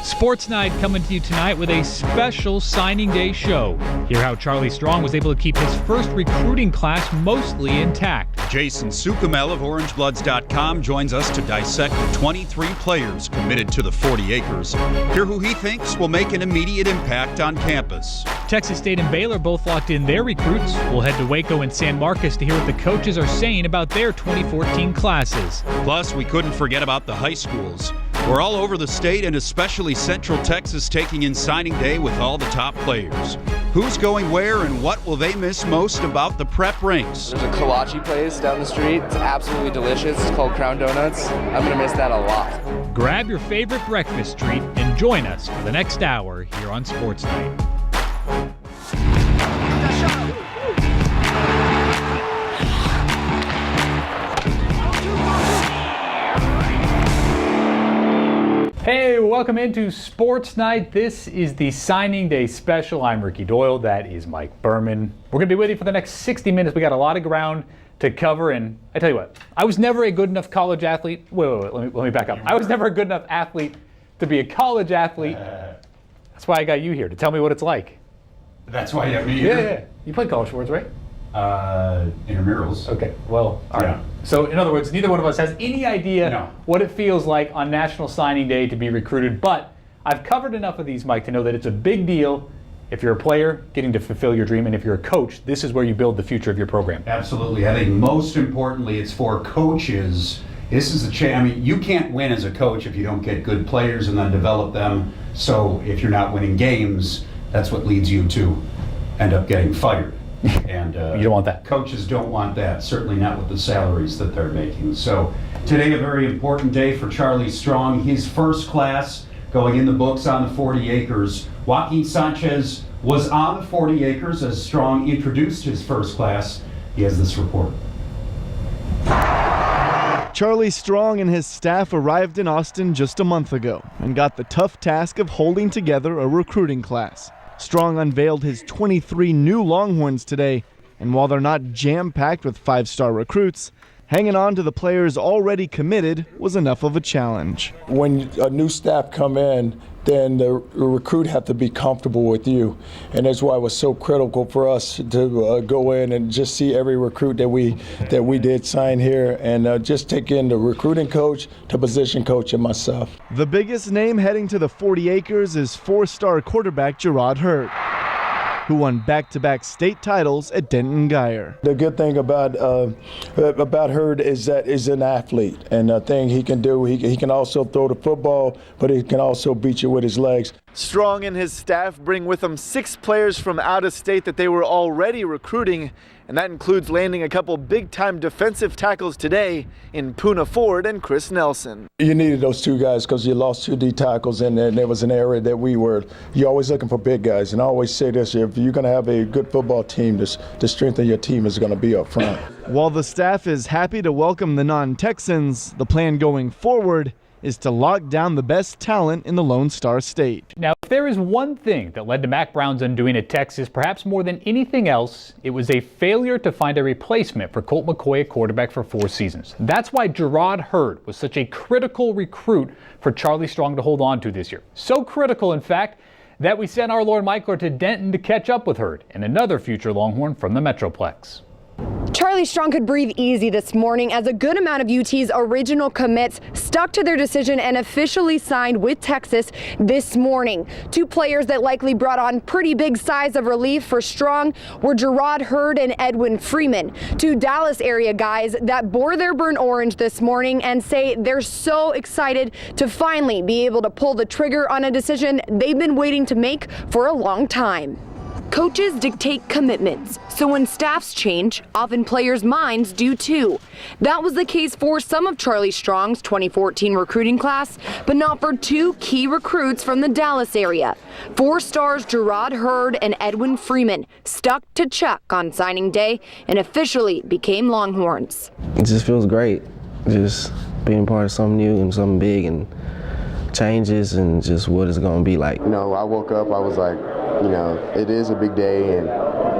Sports Night coming to you tonight with a special signing day show. Hear how Charlie Strong was able to keep his first recruiting class mostly intact. Jason Sukamel of OrangeBloods.com joins us to dissect the 23 players committed to the 40 acres. Hear who he thinks will make an immediate impact on campus. Texas State and Baylor both locked in their recruits. We'll head to Waco and San Marcos to hear what the coaches are saying about their 2014 classes. Plus, we couldn't forget about the high schools. We're all over the state and especially Central Texas taking in signing day with all the top players. Who's going where and what will they miss most about the prep ranks? There's a kolache place down the street. It's absolutely delicious. It's called Crown Donuts. I'm going to miss that a lot. Grab your favorite breakfast treat and join us for the next hour here on Sports Night. Hey, welcome into Sports Night. This is the signing day special. I'm Ricky Doyle. That is Mike Berman. We're going to be with you for the next 60 minutes. We got a lot of ground to cover, and I tell you what, I was never a good enough college athlete. Wait, let me back up. I was never a good enough athlete to be a college athlete. That's why I got you here, to tell me what it's like. That's why you have me here? Yeah. You played college sports, right? Intramurals. Okay, well, all right. Yeah. So, in other words, neither one of us has any idea what it feels like on National Signing Day to be recruited, but I've covered enough of these, Mike, to know that it's a big deal if you're a player getting to fulfill your dream, and if you're a coach, this is where you build the future of your program. Absolutely. I think most importantly, it's for coaches. This is a chance. I mean, you can't win as a coach if you don't get good players and then develop them. So if you're not winning games, that's what leads you to end up getting fired. And you don't want that. Coaches don't want that, certainly not with the salaries that they're making. So today, a very important day for Charlie Strong. His first class going in the books on the 40 acres. Joaquin Sanchez was on the 40 acres as Strong introduced his first class. He has this report. Charlie Strong and his staff arrived in Austin just a month ago and got the tough task of holding together a recruiting class. Strong unveiled his 23 new Longhorns today, and while they're not jam-packed with five-star recruits, hanging on to the players already committed was enough of a challenge. When a new staff come in, then the recruit have to be comfortable with you, and that's why it was so critical for us to go in and just see every recruit that we did sign here, and just take in the recruiting coach, the position coach, and myself. The biggest name heading to the 40 acres is four-star quarterback Gerard Hurt, who won back-to-back state titles at Denton Guyer. The good thing about Hurd is that he's an athlete, and the thing he can do, he can also throw the football, but he can also beat you with his legs. Strong and his staff bring with them 6 players from out of state that they were already recruiting, and that includes landing a couple big-time defensive tackles today in Poona Ford and Chris Nelson. You needed those two guys because you lost 2 D tackles, and there was an area that you're always looking for big guys. And I always say this, if you're going to have a good football team, the strength of your team is going to be up front. While the staff is happy to welcome the non-Texans, the plan going forward is to lock down the best talent in the Lone Star State. Now, if there is one thing that led to Mack Brown's undoing at Texas, perhaps more than anything else, it was a failure to find a replacement for Colt McCoy at quarterback for 4 seasons. That's why Gerard Hurd was such a critical recruit for Charlie Strong to hold on to this year. So critical, in fact, that we sent our Lord Michael to Denton to catch up with Hurd and another future Longhorn from the Metroplex. Charlie Strong could breathe easy this morning as a good amount of UT's original commits stuck to their decision and officially signed with Texas this morning. 2 players that likely brought on pretty big sighs of relief for Strong were Gerard Hurd and Edwin Freeman, 2 Dallas area guys that bore their burnt orange this morning and say they're so excited to finally be able to pull the trigger on a decision they've been waiting to make for a long time. Coaches dictate commitments, so when staffs change, often players' minds do too. That was the case for some of Charlie Strong's 2014 recruiting class, but not for 2 key recruits from the Dallas area. 4 stars Gerard Hurd and Edwin Freeman stuck to Chuck on signing day and officially became Longhorns. It just feels great, just being part of something new and something big and changes and just what it's going to be like. You know, I woke up, I was like, you know, it is a big day, and,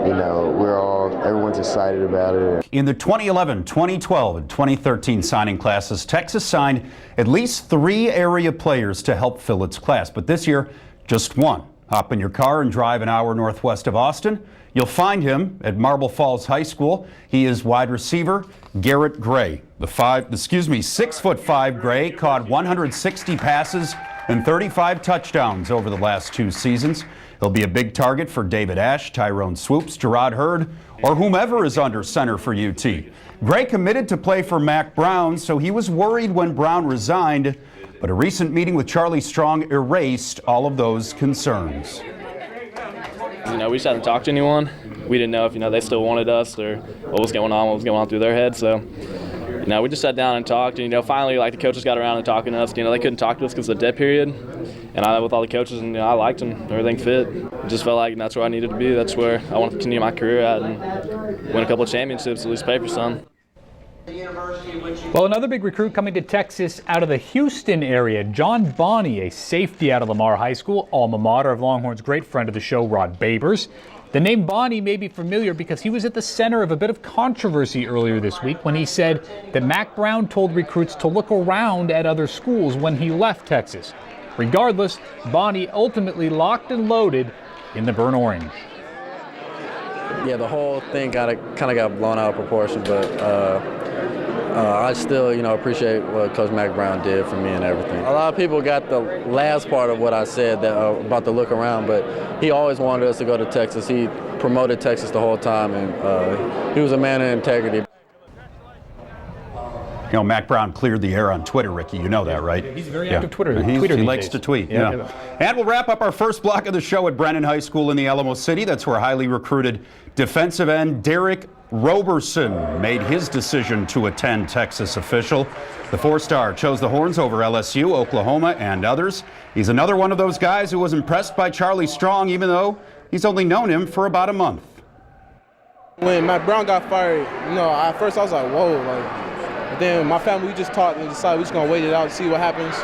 you know, we're all everyone's excited about it. In the 2011, 2012, and 2013 signing classes, Texas signed at least 3 area players to help fill its class, but this year, just 1. Hop in your car and drive an hour northwest of Austin. You'll find him at Marble Falls High School. He is wide receiver Garrett Gray. The 6'5" Gray caught 160 passes and 35 touchdowns over the last 2 seasons. He'll be a big target for David Ash, Tyrone Swoops, Gerard Hurd, or whomever is under center for UT. Gray committed to play for Mack Brown, so he was worried when Brown resigned, but a recent meeting with Charlie Strong erased all of those concerns. We just hadn't talked to anyone. We didn't know if, they still wanted us or what was going on through their head. So, we just sat down and talked. And, finally, the coaches got around and talking to us. They couldn't talk to us because of the dead period. And I, with all the coaches, and I liked them. Everything fit. It just felt like that's where I needed to be. That's where I want to continue my career at and win a couple of championships, at least play for some. Well, another big recruit coming to Texas out of the Houston area, John Bonney, a safety out of Lamar High School, alma mater of Longhorns' great friend of the show, Rod Babers. The name Bonney may be familiar because he was at the center of a bit of controversy earlier this week when he said that Mack Brown told recruits to look around at other schools when he left Texas. Regardless, Bonney ultimately locked and loaded in the burnt orange. Yeah, the whole thing kind of got blown out of proportion, but I still, appreciate what Coach Mack Brown did for me and everything. A lot of people got the last part of what I said about the look around, but he always wanted us to go to Texas. He promoted Texas the whole time, and he was a man of integrity. Mack Brown cleared the air on Twitter, Ricky. You know that, right? He's a very active Twitter. He likes to tweet. Yeah. And we'll wrap up our first block of the show at Brennan High School in the Alamo City. That's where highly recruited defensive end Derek Roberson made his decision to attend Texas official. The 4-star chose the Horns over LSU, Oklahoma, and others. He's another one of those guys who was impressed by Charlie Strong, even though he's only known him for about a month. When Matt Brown got fired, at first I was like, whoa, but then my family, we just talked and decided we're just going to wait it out and see what happens.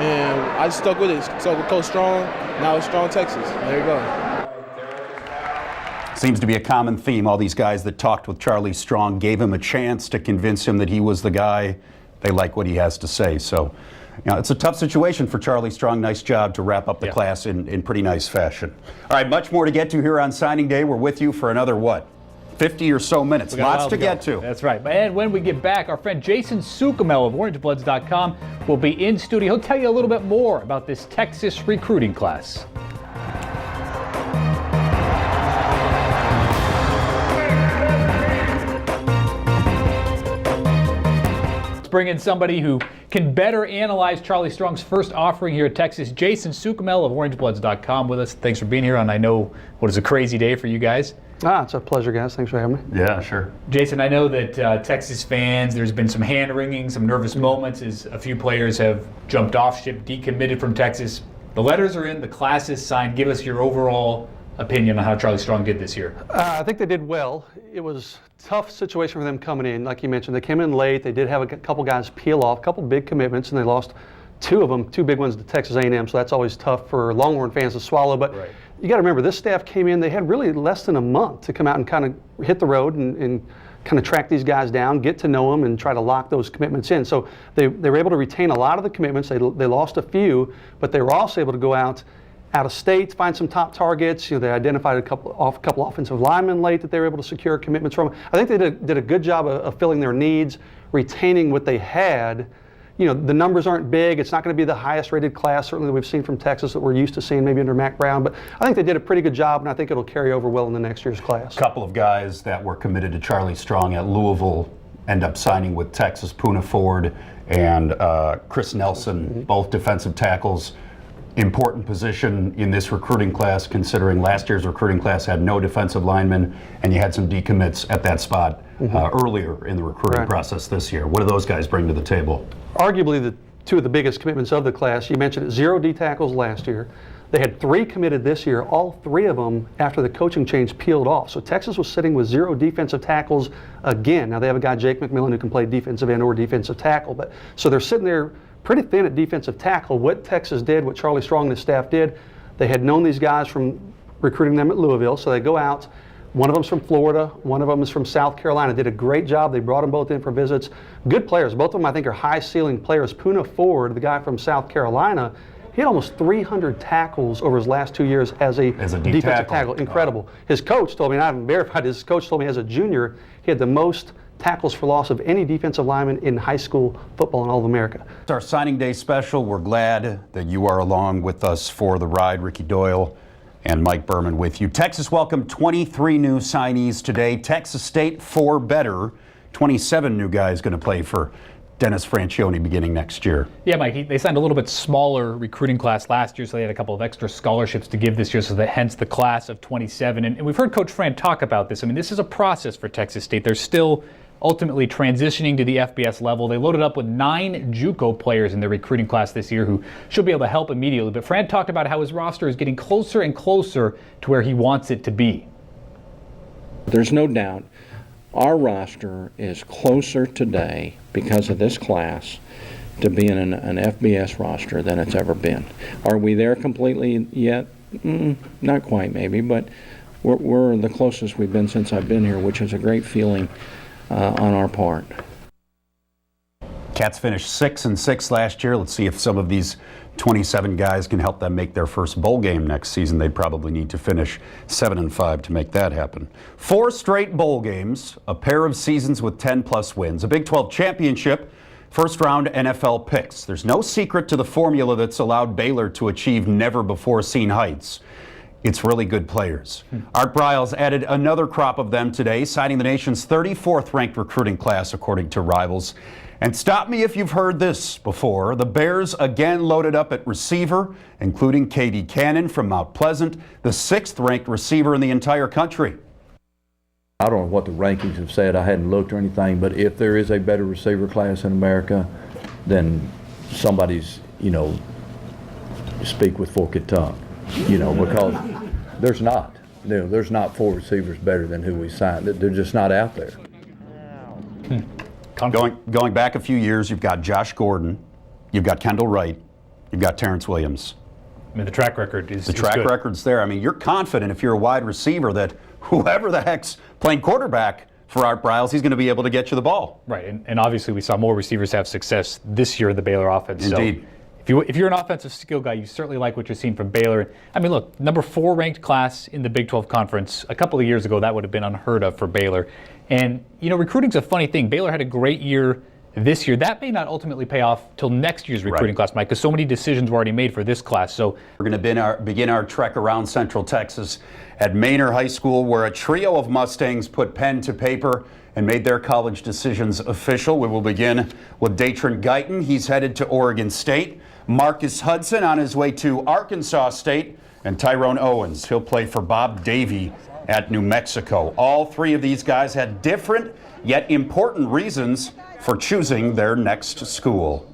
And I just stuck with it. Stuck with Coach Strong. Now it's Strong, Texas. There you go. Seems to be a common theme. All these guys that talked with Charlie Strong gave him a chance to convince him that he was the guy. They like what he has to say. So, it's a tough situation for Charlie Strong. Nice job to wrap up the class in pretty nice fashion. All right, much more to get to here on signing day. We're with you for another, 50 or so minutes. Lots to get to. That's right. And when we get back, our friend Jason Sukamel of OrangeBloods.com will be in studio. He'll tell you a little bit more about this Texas recruiting class. Let's bring in somebody who can better analyze Charlie Strong's first offering here at Texas. Jason Sukamel of OrangeBloods.com with us. Thanks for being here on, I know, what is a crazy day for you guys. It's a pleasure, guys. Thanks for having me. Yeah, sure. Jason, I know that Texas fans, there's been some hand-wringing, some nervous moments as a few players have jumped off ship, decommitted from Texas. The letters are in, the class is signed. Give us your overall opinion on how Charlie Strong did this year. I think they did well. It was a tough situation for them coming in. Like you mentioned, they came in late. They did have a couple guys peel off, a couple big commitments, and they lost 2 of them, 2 big ones to Texas A&M, so that's always tough for Longhorn fans to swallow. But you got to remember, this staff came in, they had really less than a month to come out and kind of hit the road and kind of track these guys down, get to know them, and try to lock those commitments in. So they were able to retain a lot of the commitments. They lost a few, but they were also able to go out of state, find some top targets. They identified a couple offensive linemen late that they were able to secure commitments from. I think they did a good job of filling their needs, retaining what they had. The numbers aren't big. It's not going to be the highest rated class, certainly, that we've seen from Texas that we're used to seeing maybe under Mack Brown. But I think they did a pretty good job, and I think it'll carry over well in the next year's class. A couple of guys that were committed to Charlie Strong at Louisville end up signing with Texas, Poona Ford and Chris Nelson, both defensive tackles. Important position in this recruiting class, considering last year's recruiting class had no defensive linemen, and you had some decommits at that spot earlier in the recruiting process this year. What do those guys bring to the table? Arguably the 2 of the biggest commitments of the class. You mentioned it, 0 D tackles last year. They had 3 committed this year, all 3 of them after the coaching change peeled off. So Texas was sitting with 0 defensive tackles again. Now they have a guy, Jake McMillan, who can play defensive end or defensive tackle. But so they're sitting there pretty thin at defensive tackle. What Texas did, what Charlie Strong and his staff did, they had known these guys from recruiting them at Louisville, so they go out, One of them's from Florida, one of them is from South Carolina. Did a great job. They brought them both in for visits. Good players. Both of them, I think, are high-ceiling players. Poona Ford, the guy from South Carolina, he had almost 300 tackles over his last 2 years as a defensive tackle. Incredible. His coach told me, and I haven't verified, his coach told me as a junior, he had the most tackles for loss of any defensive lineman in high school football in all of America. It's our signing day special. We're glad that you are along with us for the ride. Ricky Doyle and Mike Berman with you. Texas welcomed 23 new signees today. Texas State 4 better. 27 new guys going to play for Dennis Franchione beginning next year. Yeah, Mike, they signed a little bit smaller recruiting class last year, so they had a couple of extra scholarships to give this year, so that hence the class of 27. And we've heard Coach Fran talk about this. I mean, this is a process for Texas State. They're still ultimately transitioning to the FBS level. They loaded up with 9 JUCO players in their recruiting class this year who should be able to help immediately. But Fran talked about how his roster is getting closer and closer to where he wants it to be. There's no doubt our roster is closer today because of this class to being an FBS roster than it's ever been. Are we there completely yet? Not quite, maybe, but we're the closest we've been since I've been here, which is a great feeling on our part. Cats finished 6-6 last year. Let's see if some of these 27 guys can help them make their first bowl game next season. They probably need to finish 7-5 to make that happen. 4 straight bowl games, a pair of seasons with 10+ wins, a Big 12 championship, first-round NFL picks. There's no secret to the formula that's allowed Baylor to achieve never-before-seen heights. It's really good players. Art Briles added another crop of them today, signing the nation's 34th ranked recruiting class, according to Rivals. And stop me if you've heard this before. The Bears again loaded up at receiver, including K.D. Cannon from Mount Pleasant, the 6th ranked receiver in the entire country. I don't know what the rankings have said. I hadn't looked or anything, but if there is a better receiver class in America, then somebody's, speak with forked tongue. Because there's not. There's not 4 receivers better than who we signed. They're just not out there. Going back a few years, you've got Josh Gordon, you've got Kendall Wright, you've got Terrence Williams. I mean, the track record is the track good. record's there. I mean, you're confident if you're a wide receiver that whoever the heck's playing quarterback for Art Briles, he's going to be able to get you the ball. Right, and obviously we saw more receivers have success this year in the Baylor offense. Indeed. So if you're an offensive skill guy, you certainly like what you're seeing from Baylor. I mean, look, number 4 ranked class in the Big 12 Conference. A couple of years ago, that would have been unheard of for Baylor. And, recruiting's a funny thing. Baylor had a great year this year. That may not ultimately pay off till next year's recruiting class, Mike, because so many decisions were already made for this class. So we're going to begin our trek around Central Texas at Manor High School, where a trio of Mustangs put pen to paper and made their college decisions official. We will begin with Datron Guyton. He's headed to Oregon State. Marcus Hudson on his way to Arkansas State, and Tyrone Owens. He'll play for Bob Davie at New Mexico. All 3 of these guys had different yet important reasons for choosing their next school.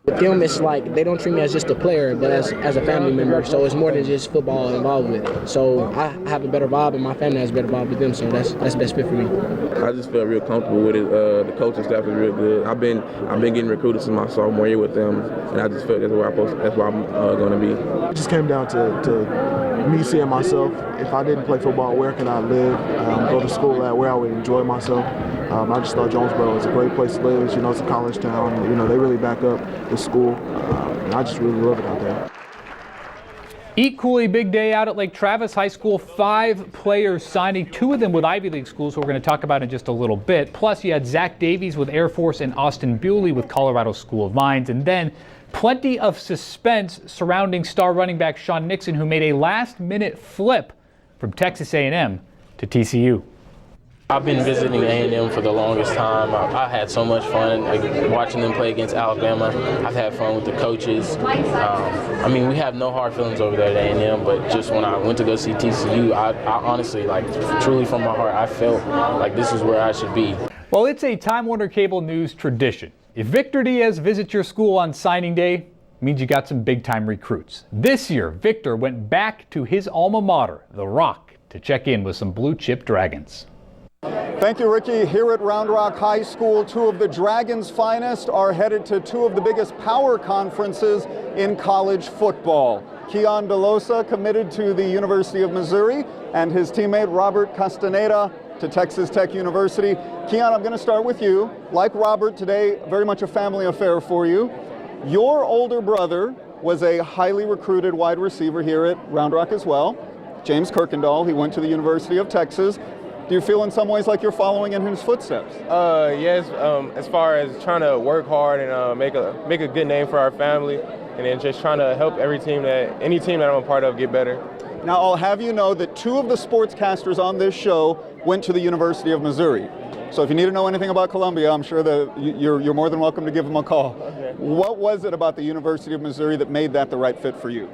With them, it's like they don't treat me as just a player, but as a family member. So it's more than just football involved with it. So I have a better vibe, and my family has a better vibe with them. So that's the best fit for me. I just felt real comfortable with it. The coaching staff is real good. I've been getting recruited since my sophomore year with them, and I just felt that's where I'm going to be. It just came down to me seeing myself. If I didn't play football, where can I live? Go to school at where I would enjoy myself. I just thought Jonesboro was a great place to live. It's a college town. They really back up the school. And I just really love it out there. Equally big day out at Lake Travis High School. 5 players signing, 2 of them with Ivy League schools, who we're going to talk about in just a little bit. Plus, you had Zach Davies with Air Force and Austin Bewley with Colorado School of Mines. And then plenty of suspense surrounding star running back Sean Nixon, who made a last-minute flip from Texas A&M to TCU. I've been visiting A&M for the longest time. I had so much fun watching them play against Alabama. I've had fun with the coaches. We have no hard feelings over there at A&M, but just when I went to go see TCU, I honestly, truly from my heart, I felt like this is where I should be. Well, it's a Time Warner Cable News tradition. If Victor Diaz visits your school on signing day, it means you got some big-time recruits. This year, Victor went back to his alma mater, The Rock, to check in with some blue-chip Dragons. Thank you, Ricky. Here at Round Rock High School, 2 of the Dragons' finest are headed to 2 of the biggest power conferences in college football. Keon DeLosa committed to the University of Missouri, and his teammate Robert Castaneda to Texas Tech University. Keon, I'm going to start with you. Like Robert, today very much a family affair for you. Your older brother was a highly recruited wide receiver here at Round Rock as well, James Kirkendall. He went to the University of Texas. Do you feel in some ways like you're following in his footsteps? Yes, as far as trying to work hard and make a good name for our family, and then just trying to help any team that I'm a part of get better. Now, I'll have you know that 2 of the sportscasters on this show went to the University of Missouri. So if you need to know anything about Columbia, I'm sure that you're more than welcome to give them a call. Okay. What was it about the University of Missouri that made that the right fit for you?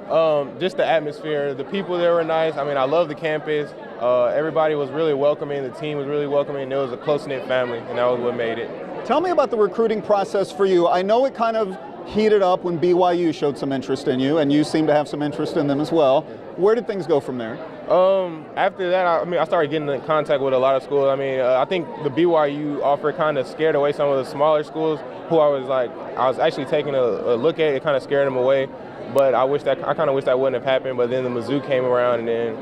Just the atmosphere. The people there were nice. I mean, I love the campus. Everybody was really welcoming. The team was really welcoming. It was a close-knit family, and that was what made it. Tell me about the recruiting process for you. I know it kind of heated up when BYU showed some interest in you, and you seem to have some interest in them as well. Where did things go from there? After that, I started getting in contact with a lot of schools. I think the BYU offer kind of scared away some of the smaller schools who I was actually taking a look at. It kind of scared them away, but I kind of wish that wouldn't have happened. But then the Mizzou came around, and then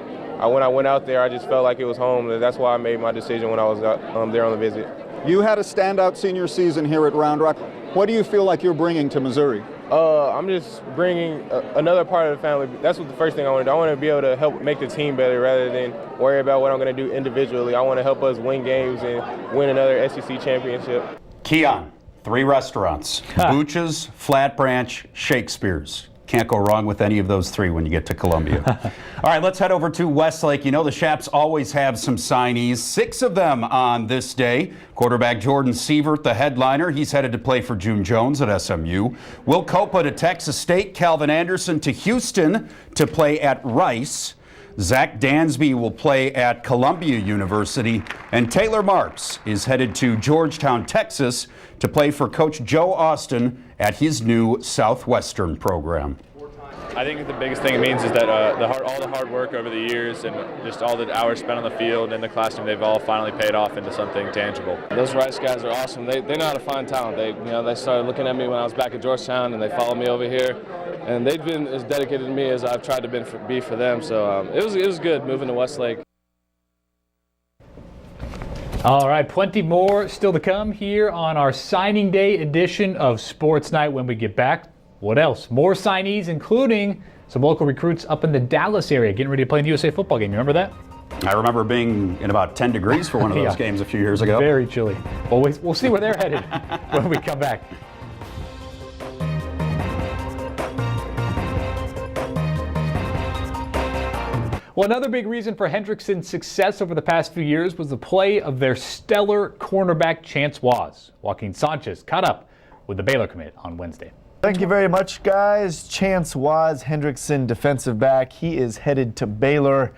when I went out there, I just felt like it was home. That's why I made my decision when I was there on the visit. You had a standout senior season here at Round Rock. What do you feel like you're bringing to Missouri? I'm just bringing another part of the family. That's what the first thing I want to do. I want to be able to help make the team better rather than worry about what I'm going to do individually. I want to help us win games and win another SEC championship. Keon, 3 restaurants, Booch's, Flat Branch, Shakespeare's. Can't go wrong with any of those 3 when you get to Columbia. All right, let's head over to Westlake. You know the Chaps always have some signees, 6 of them on this day. Quarterback Jordan Sievert, the headliner. He's headed to play for June Jones at SMU. Will Copa to Texas State. Calvin Anderson to Houston to play at Rice. Zach Dansby will play at Columbia University. And Taylor Marks is headed to Georgetown, Texas to play for Coach Joe Austin at his new Southwestern program. I think the biggest thing it means is that all the hard work over the years and just all the hours spent on the field and in the classroom, they've all finally paid off into something tangible. Those Rice guys are awesome. They know how to find talent. They started looking at me when I was back at Georgetown, and they followed me over here. And they've been as dedicated to me as I've tried to be for them. So it was good moving to Westlake. All right, plenty more still to come here on our signing day edition of Sports Night when we get back. What else? More signees, including some local recruits up in the Dallas area getting ready to play in the USA football game. You remember that? I remember being in about 10 degrees for one of those games a few years ago. Very chilly. Well, we'll see where they're headed when we come back. Well, another big reason for Hendrickson's success over the past few years was the play of their stellar cornerback Chance Waz. Joaquin Sanchez caught up with the Baylor commit on Wednesday. Thank you very much, guys. Chance Waz, Hendrickson, defensive back. He is headed to Baylor.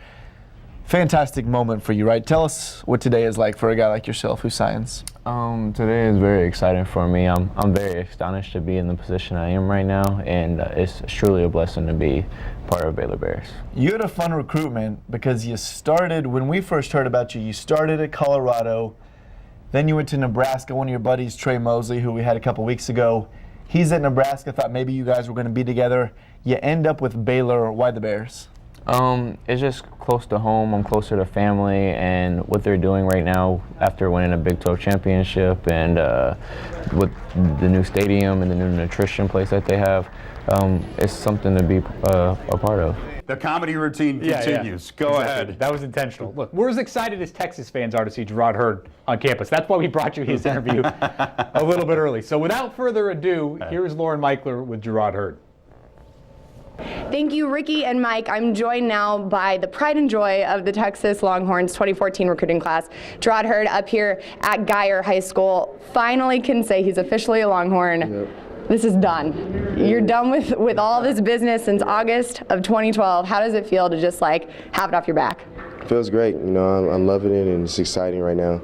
Fantastic moment for you, right? Tell us what today is like for a guy like yourself who signs. Today is very exciting for me. I'm very astonished to be in the position I am right now, and it's truly a blessing to be part of Baylor Bears. You had a fun recruitment because you started, when we first heard about you, you started at Colorado, then you went to Nebraska. One of your buddies, Trey Mosley, who we had a couple weeks ago, he's at Nebraska, thought maybe you guys were going to be together. You end up with Baylor. Why the Bears? It's just close to home. I'm closer to family, and what they're doing right now after winning a Big 12 championship and with the new stadium and the new nutrition place that they have, it's something to be a part of. The comedy routine continues. Go ahead. That was intentional. Look, we're as excited as Texas fans are to see Gerard Hurd on campus. That's why we brought you his interview a little bit early. So without further ado, here's Lauren Michler with Gerard Hurd. Thank you, Ricky and Mike. I'm joined now by the pride and joy of the Texas Longhorns 2014 recruiting class. Gerard Hurd up here at Geyer High School finally can say he's officially a Longhorn. Yep. This is done. You're done with all this business since August of 2012. How does it feel to just like have it off your back? It feels great. You know, I'm loving it, and it's exciting right now.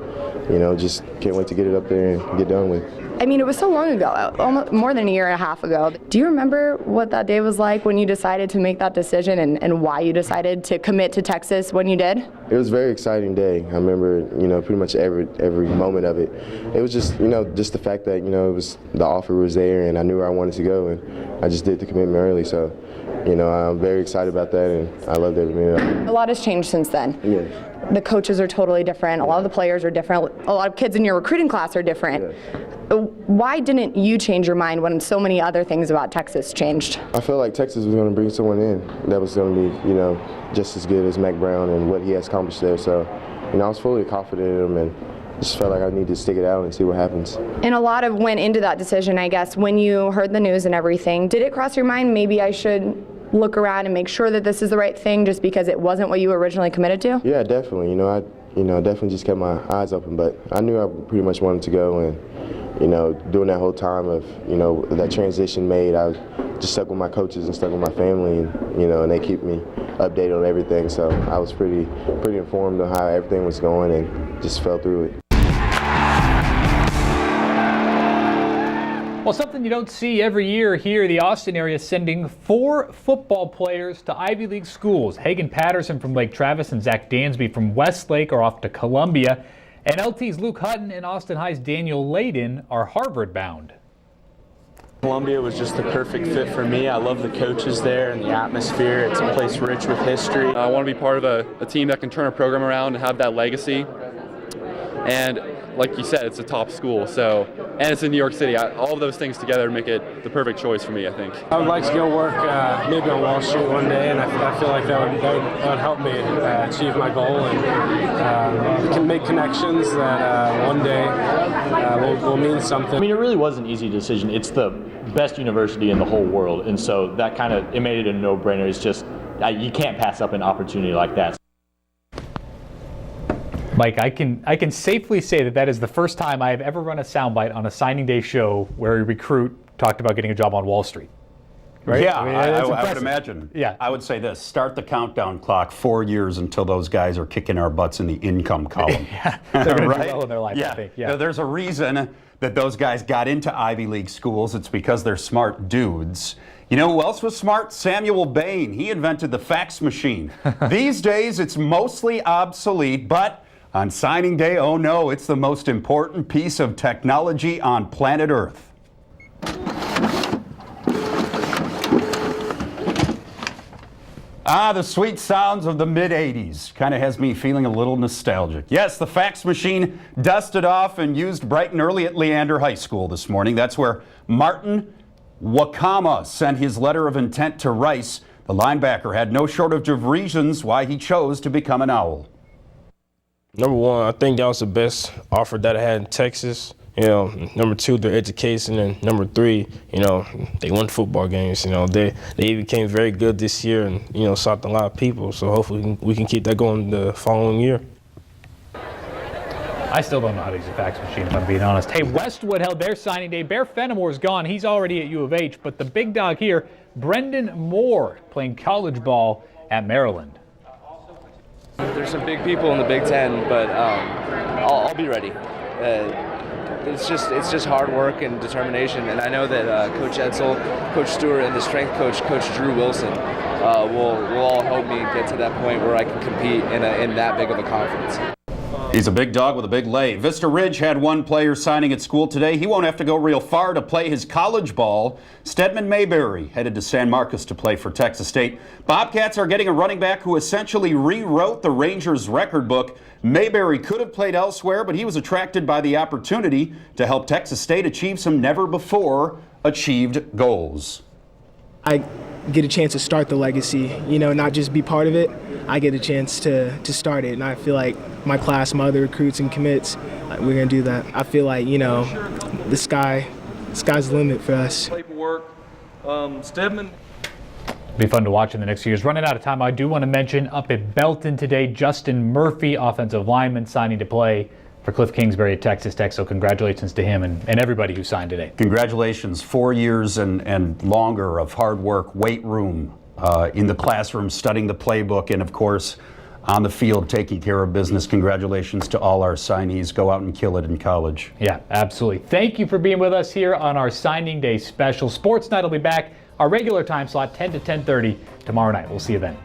You know, just can't wait to get it up there and get done with. I mean, it was so long ago, almost more than a year and a half ago. Do you remember what that day was like when you decided to make that decision and why you decided to commit to Texas when you did? It was a very exciting day. I remember, you know, pretty much every moment of it. It was just, you know, just the fact that, you know, the offer was there and I knew where I wanted to go, and I just did the commitment early. So, you know, I'm very excited about that, and I love every minute of it. A lot has changed since then. Yeah. The coaches are totally different. A lot of the players are different. A lot of kids in your recruiting class are different. Why didn't you change your mind when so many other things about Texas changed? I felt like Texas was going to bring someone in that was going to be, you know, just as good as Mac Brown and what he has accomplished there. So, you know, I was fully confident in him and just felt like I need to stick it out and see what happens. And a lot of went into that decision, I guess, when you heard the news and everything. Did it cross your mind maybe I should look around and make sure that this is the right thing just because it wasn't what you originally committed to? Yeah, definitely. You know, I definitely just kept my eyes open, but I knew I pretty much wanted to go, and you know, during that whole time of, you know, that transition made, I just stuck with my coaches and stuck with my family, and, you know, and they keep me updated on everything. So I was pretty informed on how everything was going and just fell through it. Well, something you don't see every year here in the Austin area, sending 4 football players to Ivy League schools. Hagan Patterson from Lake Travis and Zach Dansby from Westlake are off to Columbia. And LT's Luke Hutton and Austin High's Daniel Layden are Harvard bound. Columbia was just the perfect fit for me. I love the coaches there and the atmosphere. It's a place rich with history. I want to be part of a team that can turn a program around and have that legacy. And like you said, it's a top school, and it's in New York City. All of those things together make it the perfect choice for me, I think. I would like to go work maybe on Wall Street one day, and I feel like that would help me achieve my goal and can make connections that one day will mean something. I mean, it really was an easy decision. It's the best university in the whole world, and so that it made it a no-brainer. It's just you can't pass up an opportunity like that. Mike, I can safely say that is the first time I have ever run a soundbite on a signing day show where a recruit talked about getting a job on Wall Street. Right? Yeah, I would imagine. Yeah. I would say this: start the countdown clock 4 years until those guys are kicking our butts in the income column. Yeah, they're going right? to do well in their life, Yeah. I think. Yeah. There's a reason that those guys got into Ivy League schools. It's because they're smart dudes. You know who else was smart? Samuel Bain. He invented the fax machine. These days, it's mostly obsolete, but on signing day, oh no, it's the most important piece of technology on planet Earth. The sweet sounds of the mid-'80s. Kind of has me feeling a little nostalgic. Yes, the fax machine dusted off and used bright and early at Leander High School this morning. That's where Martin Wakama sent his letter of intent to Rice. The linebacker had no shortage of reasons why he chose to become an Owl. Number one, I think that was the best offer that I had in Texas. You know, number two, their education, and number three, you know, they won football games. You know, they became very good this year, and you know, sought a lot of people. So hopefully we can keep that going the following year. I still don't know how to use a fax machine, if I'm being honest. Hey, Westwood held their signing day. Bear Fenimore's gone. He's already at U of H. But the big dog here, Brendan Moore, playing college ball at Maryland. There's some big people in the Big Ten, but I'll be ready. It's just hard work and determination, and I know that Coach Edsel, Coach Stewart, and the strength coach, Coach Drew Wilson, will all help me get to that point where I can compete in that big of a conference. He's a big dog with a big lay. Vista Ridge had one player signing at school today. He won't have to go real far to play his college ball. Stedman Mayberry headed to San Marcos to play for Texas State. Bobcats are getting a running back who essentially rewrote the Rangers' record book. Mayberry could have played elsewhere, but he was attracted by the opportunity to help Texas State achieve some never-before-achieved goals. I get a chance to start the legacy, you know, not just be part of it. I get a chance to start it, and I feel like my class, my other recruits and commits, we're going to do that. I feel like, you know, the sky's the limit for us. Paperwork, Stedman. Be fun to watch in the next few years. Running out of time, I do want to mention up at Belton today, Justin Murphy, offensive lineman, signing to play for Cliff Kingsbury at Texas Tech. So congratulations to him and everybody who signed today. Congratulations. 4 years and longer of hard work, weight room, in the classroom, studying the playbook, and of course, on the field, taking care of business. Congratulations to all our signees. Go out and kill it in college. Yeah, absolutely. Thank you for being with us here on our signing day special. Sports Night will be back, our regular time slot, 10 to 10:30 tomorrow night. We'll see you then.